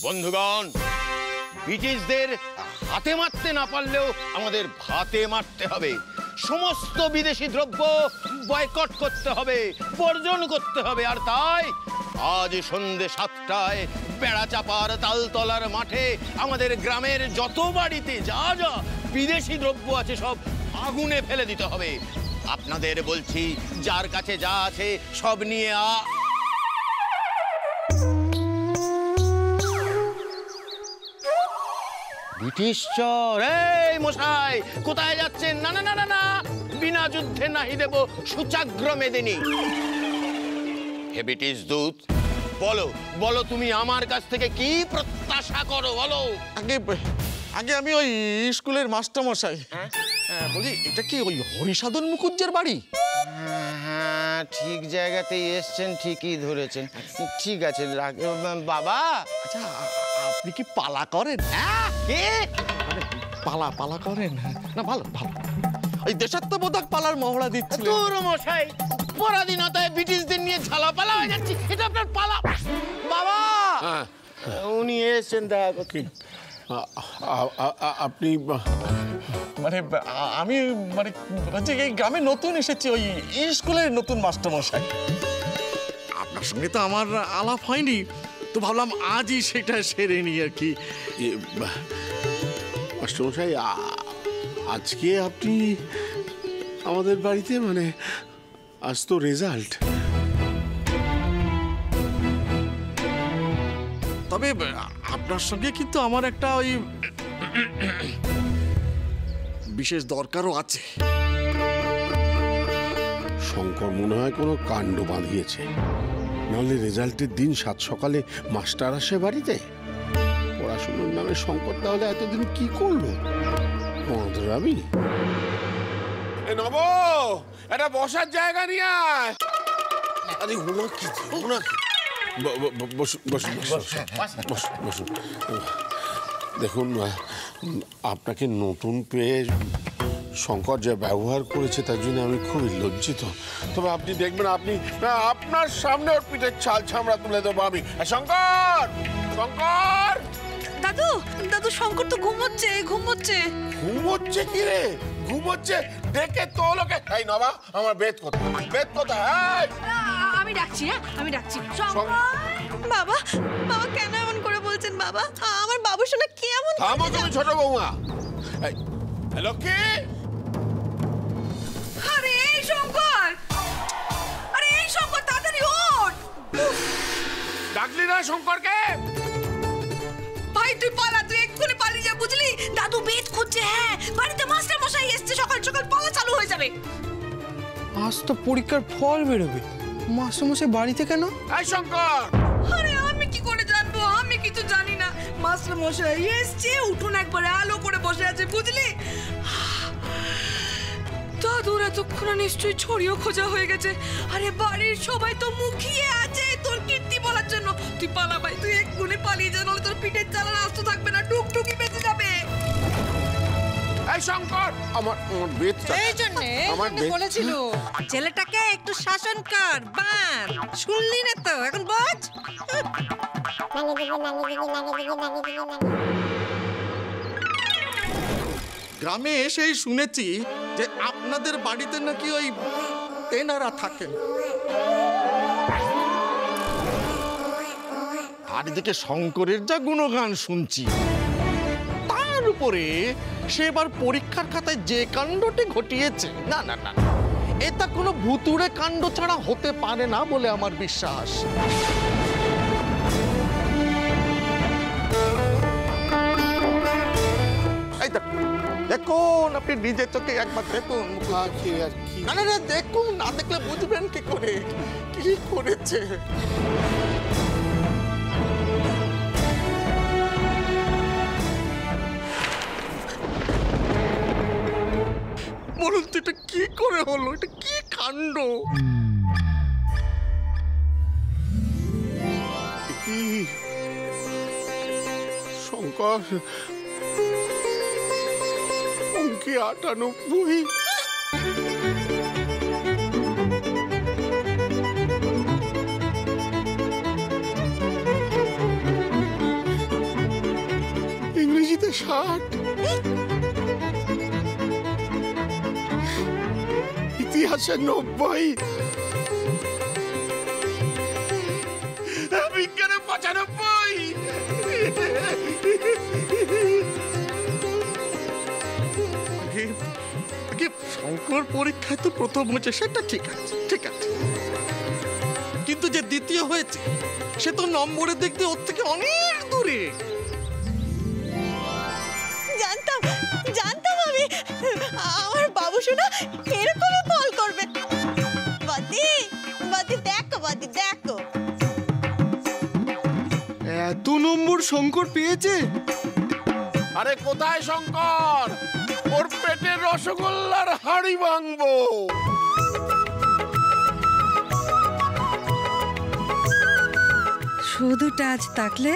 বন্ধুগণ, ব্রিটিশদের হাতে মারতে না পারলেও আমাদের ভাতে মারতে হবে। সমস্ত বিদেশি দ্রব্য বয়কট করতে হবে, বর্জন করতে হবে। আর তাই আজ সন্ধ্যে 7টায় বেড়াচাপার তালতলার মাঠে আমাদের গ্রামের যত বাড়িতে যা যা বিদেশি দ্রব্য আছে সব আগুনে ফেলে দিতে হবে। আপনাদের বলছি, যার কাছে যা আছে সব নিয়ে ব্রিটিশ চোর! এই মশাই, কোথায় যাচ্ছেন? না না না না না, বিনা যুদ্ধে নাহি দেব সুচাগ্র মেদিনী। হে ব্রিটিশ দূত, বলো বলো, তুমি আমার কাছ থেকে কি প্রত্যাশা করো বলো। আগে আমি ওই স্কুলের মাস্টার মশাই, বলি এটা কি ওই হরিসাধন মুখুজ্জের বাড়ি? হ্যাঁ, ঠিক জায়গাতেই এসছেন, ঠিকই ধরেছেন। ঠিক আছে বাবা। আচ্ছা, আপনি কি পালা করেন? পালা করেন? না, ভালো ভালো। ওই দেশাত্মবোধক পালার মহড়া দিচ্ছি। তোর মশাই, পরাধীনতায় ব্রিটিশদের নিয়ে ঝালাপালা হয়ে যাচ্ছি, এটা আপনার পালা? বাবা, উনি এসছেন দেখা করতে। আপনি মানে আমি মানে হচ্ছে এই গ্রামে নতুন এসেছি, ওই স্কুলের নতুন মাস্টার মশাই। আপনার সঙ্গে তো আমার আলাপ হয়নি, তো ভাবলাম আজই সেটা সেরে নি আর কি। মাস্টারমশাই, আজকে আপনি আমাদের বাড়িতে, মানে আজ তো রেজাল্ট। তবে আপনার সঙ্গে কিন্তু আমার একটা ওই বিশেষ দরকারও আছে। শঙ্কর মনে হয় কোনো কাণ্ড বাঁধিয়েছে, নাহলে রেজাল্টের দিন 7 সকালে মাস্টার আসে বাড়িতে। পড়াশোনার নামে শঙ্কর তাহলে এতদিন কি করলো? আমি নব, একটা বসার জায়গা নিয়ে আয়। আরে বসুন। দেখুন, আপনাকে নতুন পেয়ে শঙ্কর যা ব্যবহার করেছে তার জন্য আমি খুবই লজ্জিত। তবে আপনি দেখবেন, আপনি আপনার সামনে ওর পিঠের ছাল ছামড়া তুলে দেবো আমি। শঙ্কর, শঙ্কর! দাদু, দাদু, শঙ্কর তো ঘুমোচ্ছে। ঘুমোচ্ছে কি রে? ঘুমোচ্ছে দেখে তো লোকে। এই নবা, আমার বেদ কোথায়? আমি ডাকছি, আমি ডাকছি। বাবা, বাবা কেন এমন করে বলছেন? বাবা, আমার বাবুর সঙ্গে কেমন? থামো তুমি ছোট বৌমা। লক্ষ্মী! আরে এই শঙ্কর, তাড়াতাড়ি ওঠ। ডাকলি না শঙ্করকে? ভাই তুই পালা, তুই এক্ষুনি পালিয়ে যা, বুঝলি? দাদু বেদ খুঁজছে। হ্যাঁ, বাড়িতে মাস্টার মশাই এসছে, সকাল সকাল পালা চালু হয়ে যাবে। আজ তো পরীক্ষার ফল বেরোবে, মাস্টার মশাই বাড়িতে কেন? এই শঙ্কর! আরে আমি কি করে জানবো? আমি কিছু জানি না। মাস্টার মশাই এসছে, উঠোন একবারে আলো করে বসে আছে, বুঝলি? দাদুর এতক্ষণে নিশ্চয়ই ছড়িয়ে খোঁজা হয়ে গেছে। আরে বাড়ির সবাই তো মুখিয়ে আছে তোর কীর্তি বলার জন্য। তুই পালা ভাই, তুই এক্ষুনি পালিয়ে যা, নাহলে তোর পিঠের চালা রাস্ত থাকবে না, টুকটুকি বেঁচে যাবে। এই শঙ্কর, আমার বেদটা, এই জন্যে বলেছিল ছেলেটাকে একটু শাসন কর। বান শুনলি না তো, এখন বোঝ। গ্রামে এসেই শুনেছি যে আপনাদের বাড়িতে নাকি ওই তেনারা থাকেন। আর এদিকে শঙ্করের যা গুণগান শুনছি, তার উপরে সে এবার পরীক্ষার খাতায় যে কাণ্ডটি ঘটিয়েছে, না না না, এটা কোনো ভুতুড়ে কাণ্ড ছাড়া হতে পারে না বলে আমার বিশ্বাস। দেখুন, আপনি নিজের চোখে একবার দেখুন। না না, দেখুন, না দেখলে বুঝবেন কি করে কি করেছে। বলুন তো এটা কি করে হলো? এটা কি কাণ্ড? শঙ্কর, অঙ্কে 98। 60, ইতিহাসে 90, বিজ্ঞানে 95। শঙ্কর পরীক্ষায় তো প্রথম হয়েছে, সেটা ঠিক আছে, ঠিক আছে, কিন্তু যে দ্বিতীয় হয়েছে সে তো নম্বরের দিক দিয়ে ওর থেকে অনেক দূরে। জানতাম আমি আমার বাবু শোনা এরকমই ফল করবে। বাদি দেখো এত নম্বর শঙ্কর পেয়েছে? আরে কোথায় শঙ্কর? ওর পেটের রসগোল্লার হাড়ি ভাঙবো। শুধুটা আজ থাকলে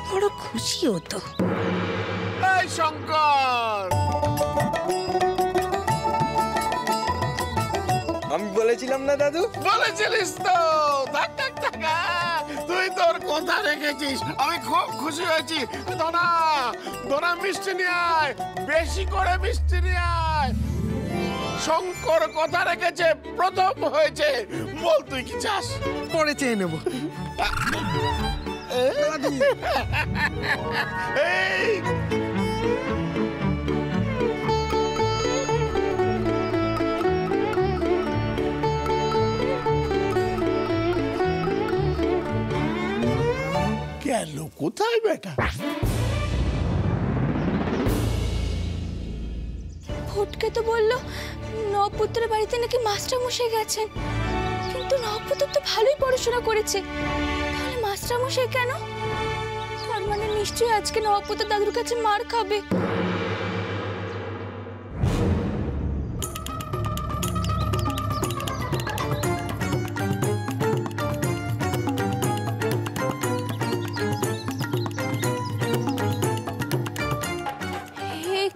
বড় খুশি হতো। এই শঙ্কর, আমি বলেছিলাম না দাদু? বলেছিলিস তো। থাক, তুই তোর কথা রেখেছিস, আমি খুব খুশি হয়েছি। দোনা মিষ্টি নিয়ে আয়, বেশি করে মিষ্টি নিয়ে আয়। শঙ্কর কথা রেখেছে, প্রথম হয়েছে। বল তুই কি চাস? পরে চেয়ে নেবো। এই গেল কোথায় বেটা? ফটকে তো বললো নবপুত্রের বাড়িতে নাকি মাস্টার মশাই গেছেন, কিন্তু নবপুত্র তো ভালোই পড়াশোনা করেছে, তাহলে মাস্টার মশাই কেন? তার মানে নিশ্চয়ই আজকে নবপুত্র দাদুর কাছে মার খাবে।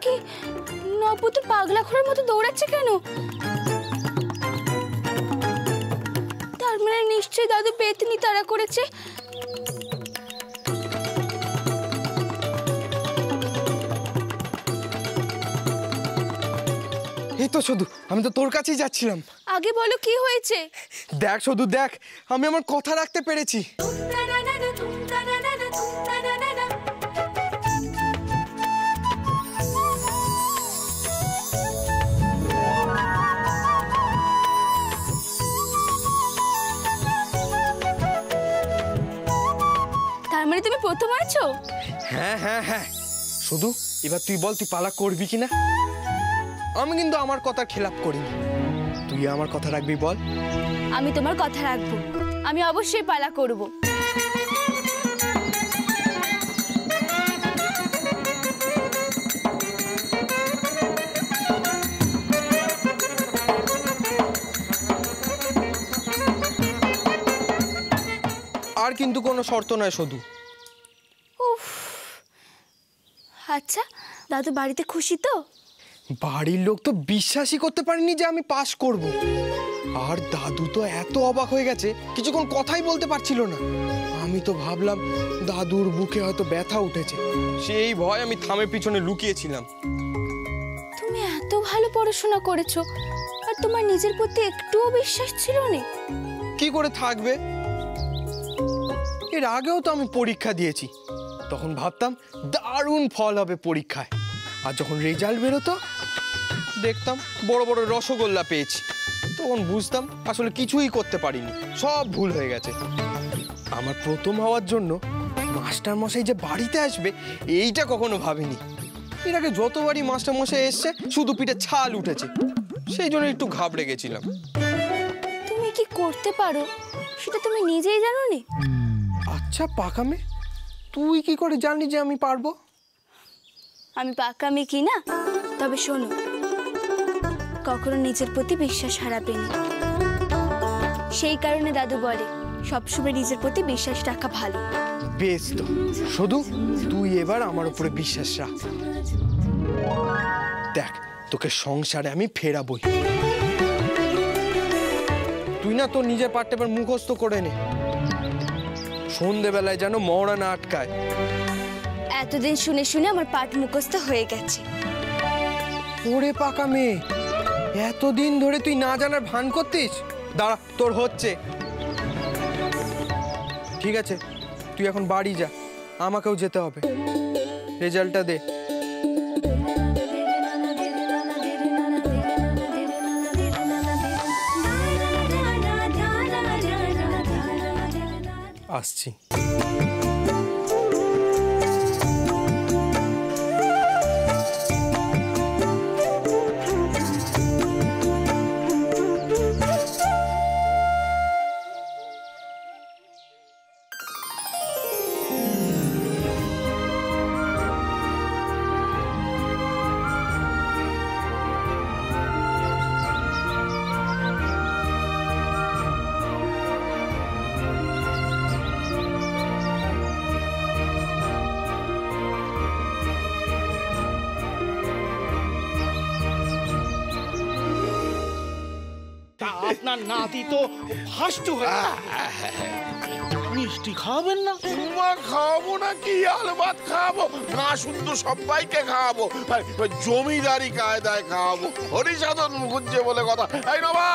কি নবপুত্র পাগলা ঘোড়ার মতো দৌড়াচ্ছে কেন? তার মানে নিশ্চয়ই দাদু পেতনি তাড়া করেছে। এই তো শুধু, আমি তো তোর কাছেই যাচ্ছিলাম। আগে বলো কি হয়েছে? দেখ শুধু দেখ, আমি আমার কথা রাখতে পেরেছি। তার মানে তুমি প্রথম আছো? হ্যাঁ, শুধু এবার তুই বল, তুই পালা করবি কিনা? আমি কিন্তু আমার কথার খেলাপ করিনি, তুই আমার কথা রাখবি বল। আমি তোমার কথা রাখবো, আমি অবশ্যই পালা করব। আর কিন্তু কোনো শর্ত নয় শুধু। উফ, আচ্ছা দাদু বাড়িতে খুশি তো? বাড়ির লোক তো বিশ্বাসই করতে পারেনি যে আমি পাস করব, আর দাদু তো এত অবাক হয়ে গেছে কিছুক্ষণ কথাই বলতে পারছিল না। আমি তো ভাবলাম দাদুর বুকে হয়তো ব্যথা উঠেছে, সেই ভয় আমি থামের পিছনে লুকিয়েছিলাম। তুমি এত ভালো পড়াশোনা করেছো আর তোমার নিজের প্রতি একটুও বিশ্বাস ছিল না? কি করে থাকবে? এর আগেও তো আমি পরীক্ষা দিয়েছি, তখন ভাবতাম দারুণ ফল হবে পরীক্ষায়, আর যখন রেজাল্ট বেরোতো দেখতাম বড় বড় রসগোল্লা পেয়েছি, তখন বুঝতাম আসলে কিছুই করতে পারিনি, সব ভুল হয়ে গেছে। আমার প্রথম হওয়ার জন্য মাস্টার মশাই যে বাড়িতে আসবে এইটা কখনো ভাবিনি। এর আগে যতবারই মাস্টার মশাই এসছে শুধু পিঠে ছাল উঠেছে, সেই জন্য একটু ঘাবড়ে গেছিলাম। তুমি কি করতে পারো সেটা তুমি নিজেই জানো নি? আচ্ছা পাকামে, তুই কি করে জানলি যে আমি পারবো? আমি পাকামি কি না, তবে শোনো, কখনো নিজের প্রতি বিশ্বাস হারাবে না। সেই কারণে দাদু বলে সবসময় নিজের প্রতি বিশ্বাস রাখা ভালো। বেশ তো, শুধু তুই এবার আমার উপরে বিশ্বাস রাখ। দেখ তোকে সংসারে আমি ফেরাবই। তুই না তোর নিজের পাঠটা এবার মুখস্থ করে নে, সন্ধেবেলায় যেন মহড়া না আটকায়। এতদিন শুনে শুনে আমার পাঠ মুখস্থ হয়ে গেছে। ওরে পাকা মেয়ে, এতদিন ধরে তুই না জানার ভান করতিস? দাঁড়া, তোর হচ্ছে। ঠিক আছে, তুই এখন বাড়ি যা, আমাকেও যেতে হবে। রেজাল্টটা দে। আসছি। আপনার নাতি তো ফাস্টু হয়ে মিষ্টি খাওয়াবেন না? খাওয়াবো না কি, আলবাত খাওয়াবো, না শুধু সবাইকে খাওয়াবো, জমিদারি কায়দায় খাওয়াবো। হরিসাধন মুখুজ্জে বলে কথা। এই নবা,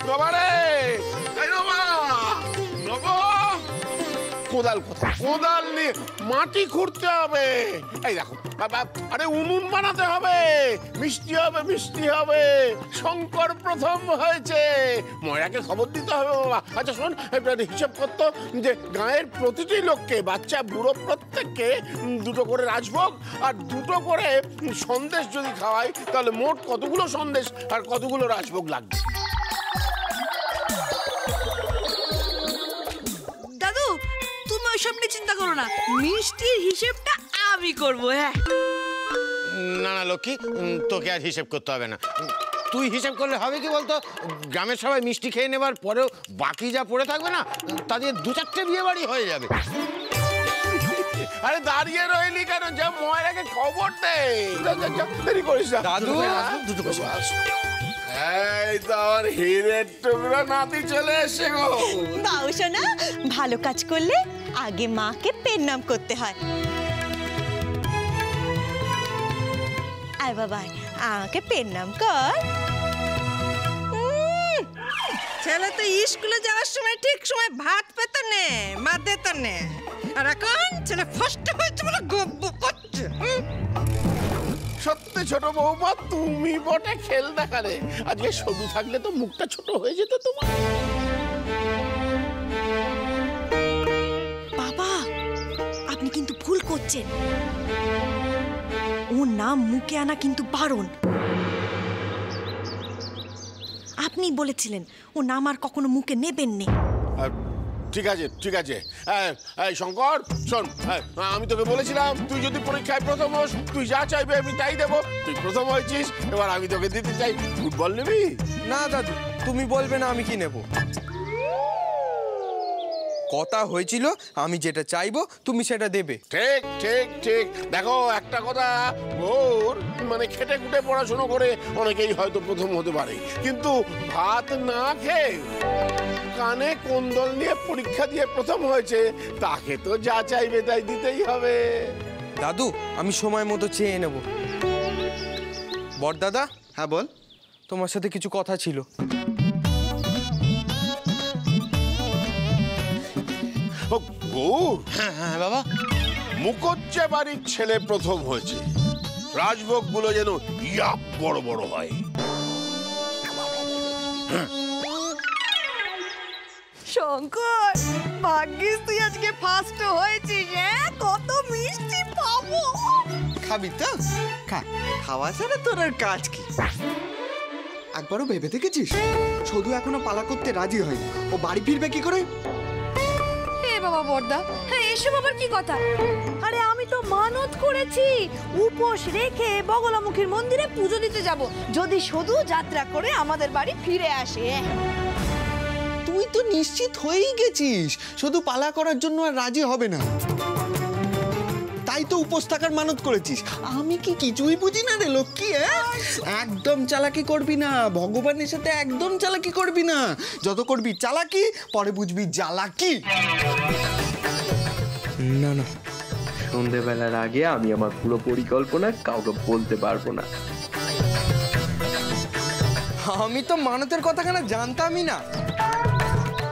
নবা রে, এই নবা, নবা, কোদাল কোথায়? কোদাল নিয়ে মাটি খুঁড়তে হবে। এই দেখো, আরে উনুন বানাতে হবে, মিষ্টি হবে, মিষ্টি হবে। শঙ্কর প্রথম হয়েছে, ময়রাকে খবর দিতে হবে বাবা। আচ্ছা শোন, হিসাব করতো যে গাঁয়ের প্রতিটি লোককে, বাচ্চা বুড়ো প্রত্যেককে 2টো করে রাজভোগ আর 2টো করে সন্দেশ যদি খাওয়াই, তাহলে মোট কতগুলো সন্দেশ আর কতগুলো রাজভোগ লাগবে? দাদু, তুমি ওইসব নিয়ে চিন্তা করো না, মিষ্টির হিসেবটা আমি করবো। হ্যাঁ না না লক্ষ্মী, তোকে আর হিসেব করতে হবে না। তুই হিসেব করলে হবে কি বলতো, গ্রামের সবাই মিষ্টি খেয়ে নেবার পরেও বাকি যা পড়ে থাকবে না, তাদের 2-4টে বিয়ে বাড়ি হয়ে যাবে। আরে দাঁড়িয়ে রইলি কেন, যা ময়রাকে খবর দে। দেরি করিস না দাদু, এই তো আমার হীরের টুকরো নাতি চলে এসে গো। বাউ সোনা, ভালো কাজ করলে আগে মাকে প্রণাম করতে হয়। আয় বাবা, আমাকে প্রণাম কর। ছেলে তো স্কুলে যাওয়ার সময় ঠিক সময় ভাত পেত নে, মা দিত নে, আর এখন ছেলে ফার্স্ট হয়েছে বলে গপ্প করছে। সত্যি ছোট বৌমা, তুমি বটে খেল দেখালে। আজকে সবু থাকলে তো মুখটা ছোট হয়ে যেত তোমার। বাবা, আপনি কিন্তু ভুল করছেন। ওর নাম মুখে আনা কিন্তু বারণ। আপনি বলেছিলেন ও নাম আর কখনো মুখে নেবেন না। ঠিক আছে, ঠিক আছে। এই শঙ্কর শোন, আমি তোকে বলেছিলাম তুই যদি পরীক্ষায় প্রথম হোস, তুই যা চাইবে আমি তাই দেবো। তুই প্রথম হয়েছিস, এবার আমি তোকে দিতে চাই। ফুটবল নিবি? না দাদু, তুমি বলবে না আমি কি নেব। কথা হয়েছিল, আমি যেটা চাইবো তুমি সেটা দেবে। ঠিক ঠিক ঠিক। দেখো একটা কথা, ওর মানে খেটে খুটে পড়াশোনা করে অনেকেই হয়তো প্রথম হতে পারে, কিন্তু ভাত না খেয়ে কানে কোন্দল নিয়ে পরীক্ষা দিয়ে প্রথম হয়েছে, তাকে তো যা চাইবে তাই দিতেই হবে। দাদু, আমি সময় মতো চেয়ে নেব। বড়দাদা। হ্যাঁ বল। তোমার সাথে কিছু কথা ছিল। হ্যাঁ হ্যাঁ বাবা, মুখজ্জে বাড়ির ছেলে প্রথম হয়েছে, রাজভোগ গুলো যেন ইয়াপ বড় বড় হয়। শঙ্কর, ভাগ্যিস তুই আজকে ফার্স্ট হয়েছিস। হ্যাঁ, কত মিষ্টি পাবো। খাবি তো খা, খাওয়া ছাড়া তোর আর কাজ কি? একবারও ভেবে দেখেছিস শুধু এখনো পালা করতে রাজি হয়নি, ও বাড়ি ফিরবে কি করে? হে বাবা বড়দা, হ্যাঁ এসব আবার কি কথা? আরে আমি তো মানত করেছি উপোস রেখে বগলামুখীর মন্দিরে পুজো দিতে যাব, যদি শুধু যাত্রা করে আমাদের বাড়ি ফিরে আসে। তুই তো নিশ্চিত হয়েই গেছিস শুধু পালা করার জন্য আর রাজি হবে না, তাই তো উপোস থাকার মানত করেছিস। আমি কি কিছুই বুঝি না রে লক্ষ্মী? একদম চালাকি করবি না, ভগবানের সাথে একদম চালাকি করবি না। যত করবি চালাকি, পরে বুঝবি জ্বালাকি। না না, সন্ধেবেলার আগে আমি আমার পুরো পরিকল্পনা কাউকে বলতে পারবো না। আমি তো মানতের কথাখানা জানতামই না।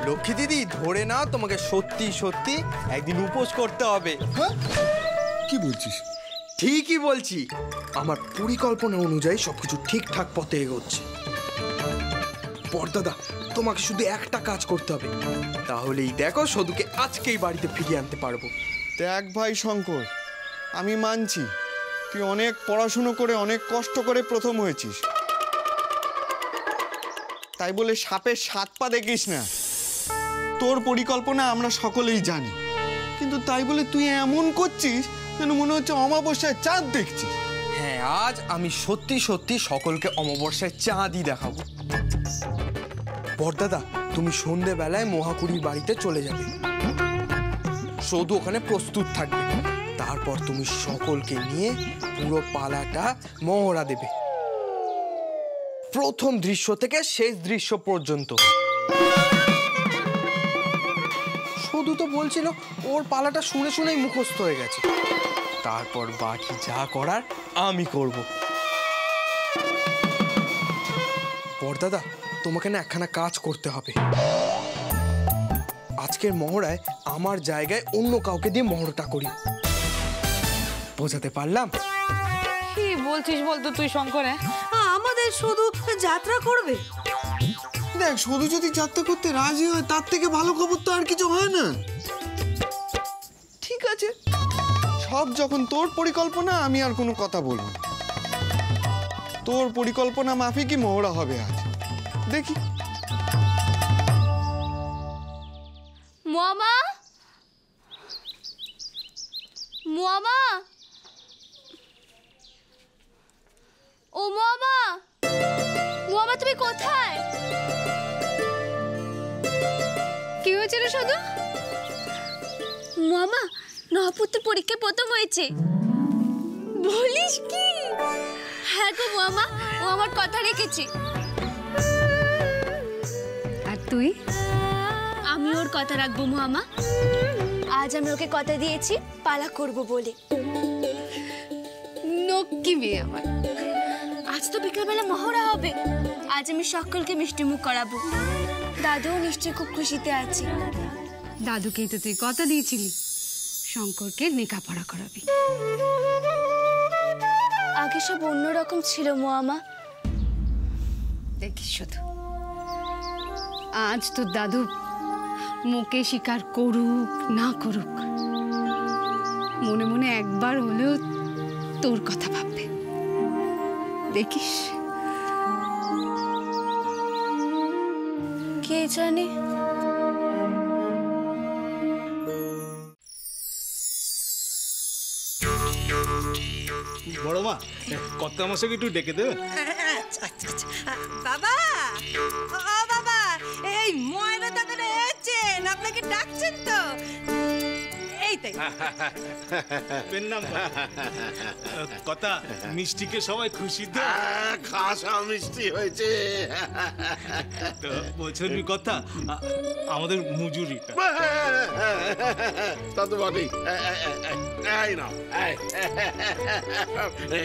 লক্ষ্মী দিদি, ধরে নাও তোমাকে সত্যি সত্যি একদিন উপোস করতে হবে। হ্যাঁ, কি বলছিস? ঠিকই বলছি, আমার পরিকল্পনা অনুযায়ী সবকিছু ঠিকঠাক পথে এগোচ্ছে। পর্দাদা, তোমাকে শুধু একটা কাজ করতে হবে, তাহলেই দেখো সদুকে আজকেই বাড়িতে ফিরিয়ে আনতে পারবো। দেখ ভাই শঙ্কর, আমি মানছি তুই অনেক পড়াশুনো করে অনেক কষ্ট করে প্রথম হয়েছিস, তাই বলে সাপের 7 পা দেখিস না। তোর পরিকল্পনা আমরা সকলেই জানি, কিন্তু তাই বলে তুই এমন করছিস যেন মনে হচ্ছে অমাবস্যায় চাঁদ দেখছিস। হ্যাঁ, আজ আমি সত্যি সত্যি সকলকে অমাবস্যায় চাঁদই দেখাবো। বড়দাদা, তুমি সন্ধেবেলায় মহাকুড়ির বাড়িতে চলে যাবে, সদু ওখানে প্রস্তুত থাকবে। তারপর তুমি সকলকে নিয়ে পুরো পালাটা মহড়া দেবে, প্রথম দৃশ্য থেকে শেষ দৃশ্য পর্যন্ত। সদু তো বলছিল ওর পালাটা শুনে শুনেই মুখস্থ হয়ে গেছে। তারপর বাকি যা করার আমি করব। বড়দাদা, তোমাকে না একখানা কাজ করতে হবে। আজকের মহড়ায় আমার জায়গায় অন্য কাউকে দিয়ে মহড়াটা করি, বোঝাতে পারলাম? কি বলছিস বলতো তুই শঙ্কর? আমাদের শুধু যাত্রা করবে? দেখ, শুধু যদি যাত্রা করতে রাজি হয় তার থেকে ভালো খবর তো আর কিছু হয় না। ঠিক আছে, সব যখন তোর পরিকল্পনা, আমি আর কোনো কথা বলবো না। তোর পরিকল্পনা মাফিকই মহড়া হবে আজ, দেখি। মামা, মামা, ও মামা, মামা তুমি কোথায়? কি হয়েছে রে শুধু? মামা, নপুত্রের পরীক্ষা প্রথম হয়েছে। বলিস কি? হ্যাঁ গো মামা, ও আমার কথা রেখেছে। আর তুই? আমি ওর কথা রাখবো মামা। আজ আমি ওকে কথা দিয়েছি পালা করব বলে। নক্কি মেয়ে আমার। আজ তো বিকেলবেলা মহড়া হবে, আজ আমি সকলকে মিষ্টি মুখ করাবো। দাদুও নিশ্চয়ই খুব খুশিতে আছে। দাদুকেই তো তুই কথা দিয়েছিলি শঙ্করকে লেখাপড়া করাবি। আগে সব অন্যরকম ছিল মামা। দেখিস শুধু, আজ তোর দাদু মুখে স্বীকার করুক না করুক, মনে মনে একবার হলেও তোর কথা ভাববে, দেখিস। কে জানে। বড় মা, কত মশাকে একটু ডেকে দেবে? বাবা, ও বাবা, এই ময়না দাদারা এসেছেন, আপনাকে ডাকছেন তো। এই তাই পেন নাম কথা, মিষ্টিকে সবাই খুশি তো? খাসা মিষ্টি হয়েছে। তো বলছেন কথা, আমাদের মজুরিটা তা তো বটেই। এই নাও,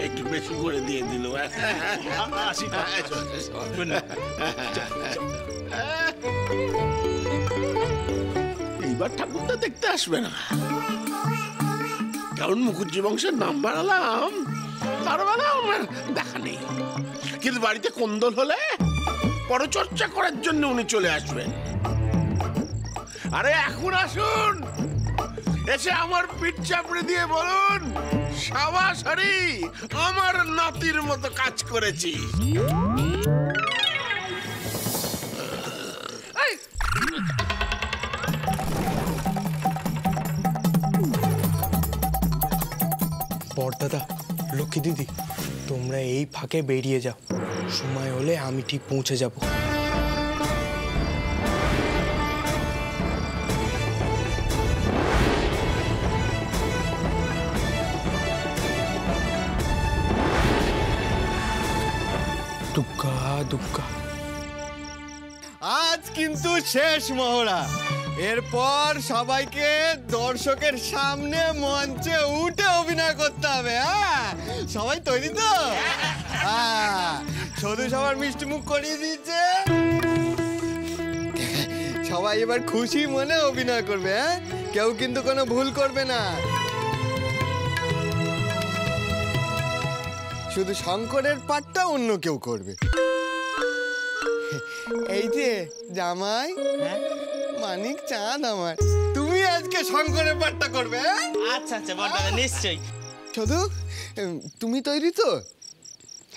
একটু বেশি করে দিয়ে দিল। আসি। এইবার ঠাকুরটা দেখতে আসবে না, কারণ মুখুজ্জি বংশের নাম বাড়ালাম, তার বেলা আমার দেখা নেই। কিন্তু বাড়িতে কোন্দল হলে পরচর্চা করার জন্য উনি চলে আসবেন। আরে এখন আসুন, এসে আমার পিঠ চাপড়ে দিয়ে বলুন, সাবাস হরি, আমার নাতির মতো কাজ করেছি। বড়দাদা, লক্ষ্মী দিদি, তোমরা এই ফাঁকে বেরিয়ে যাও, সময় হলে আমি ঠিক পৌঁছে যাব। দুগ্গা দুগ্গা। আজ কিন্তু শেষ মহড়া। এরপর সবাইকে দর্শকের সামনে মঞ্চে উঠে অভিনয় করতে হবে। হ্যাঁ, সবাই তৈরি তো? হ্যাঁ, শুধু সবার মিষ্টি মুখ করিয়ে দিচ্ছে। সবাই এবার খুশি মনে অভিনয় করবে। হ্যাঁ, কেউ কিন্তু কোনো ভুল করবে না। শুধু শঙ্করের পাঠটা অন্য কেউ করবে। এই যে জামাই, মানিক চাঁদ আমার, তুমি আজকে শঙ্করের পাঠটা করবে। আচ্ছা আচ্ছা বড়দাদা, নিশ্চয়ই। শুধু তুমি তৈরি তো?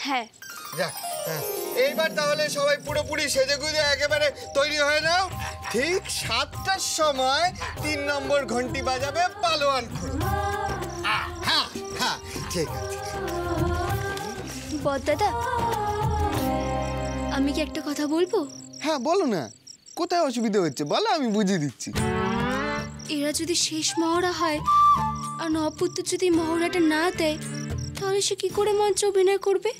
হ্যাঁ। যাক, এইবার তাহলে সবাই পুরোপুরি সেজেগুজে একেবারে তৈরি হয়ে নাও। ঠিক 7টার সময় 3 নম্বর ঘন্টি বাজাবে পালোয়ান খুড়ো। হ্যাঁ হ্যাঁ, ঠিক আছে। বড়দাদা, আমি কি একটা কথা বলবো? হ্যাঁ বলো না, কোথায় অসুবিধা হচ্ছে বলো, আমি বুঝিয়ে দিচ্ছি। এরা যদি শেষ মহড়া হয় আর নপুত্র যদি মহড়াটা না দেয়, তাহলে সে কি করে মঞ্চে অভিনয় করবে?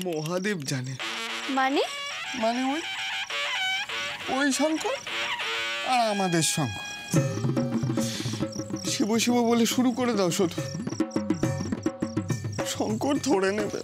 মহাদেব জানে। মানে মানে ওই শঙ্কর আর আমাদের শঙ্কর। শিব শিব বলে শুরু করে দাও, শুধু শঙ্কর ধরে নেবে।